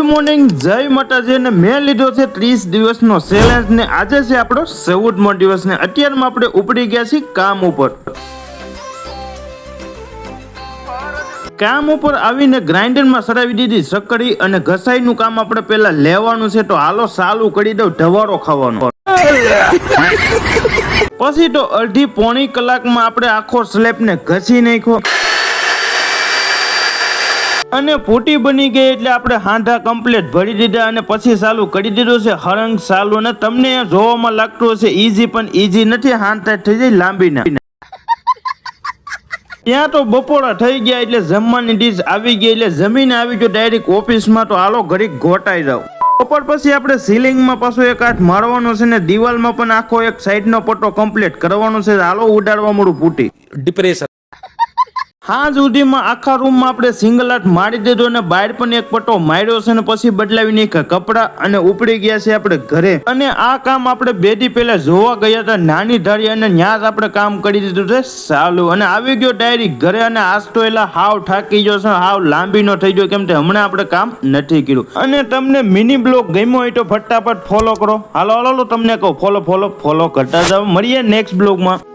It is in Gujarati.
મોર્નિંગ, જય માતાજી. ને મેં લીધો છે 30 દિવસનો ચેલેન્જ ને આજે છે આપણો 14મો દિવસ ને અત્યારમાં આપણે ઉપડી ગયા છીએ કામ ઉપર. કામ ઉપર આવીને ગ્રાઇન્ડરમાં સડાવી દીધી સકડી અને ઘસાઈનું કામ આપણે પેલા લેવાનું છે. તો હાલો ચાલુ કરી દઉં ઢવારો ખાવાનો. પછી તો અડધી પોણી કલાકમાં આપણે આખો સ્લેબને ઘસી નાખ્યો અને પૂટી બની ગઈ એટલે આપણે હાંધા કમ્પ્લીટ ભરી દીધા અને પછી ચાલુ કરી દીધું છે હરંગ ચાલુ. અને તમને જોવામાં લાગતું હશે ઈઝી, પણ ઈઝી નથી. હાંધા થઈ જાય લાંબીના. ત્યાં તો બપોરા થઈ ગયા એટલે જમવાની ડીશ આવી ગઈ એટલે જમીને આવી ગયો ડાયરેક્ટ ઓફિસમાં. તો હાલો ઘડીક ગોટાઈ જાવ. બપોર પછી આપણે સીલિંગમાં પાછો એક હાથ મારવાનો છે ને દિવાલમાં પણ આખો એક સાઈડનો પટ્ટો કમ્પ્લીટ કરવાનો છે. હાલો ઉડાડવા મળું પૂટી. ડિપ્રેશન હાજ સુધીમાં આખા રૂમમાં આપણે સિંગલ હાથ મારી દીધો અને બહાર પણ એક પટ્ટો માર્યો છે અને પછી બદલાવી નાખ્યા કપડા અને ઉપડી ગયા છે આપણે ઘરે. અને આ કામ આપણે બે દી પહેલા જોવા ગયા હતા નાની ધારી અને ત્યાં જ આપણે કામ કરી દીધું છે ચાલુ. અને આવી ગયો ડાયરેક્ટ ઘરે અને આજ તો એલા હાવ થાકી ગયો છે, હાવ લાંબી નો થઈ ગયો કેમ કે હમણાં આપણે કામ નથી કર્યું. અને તમને મિની બ્લોગ ગમ્યો હોય તો ફટાફટ ફોલો કરો. હાલો તમને કહું ફોલો કરતા જાવ. મળીએ નેક્સ્ટ બ્લોગમાં.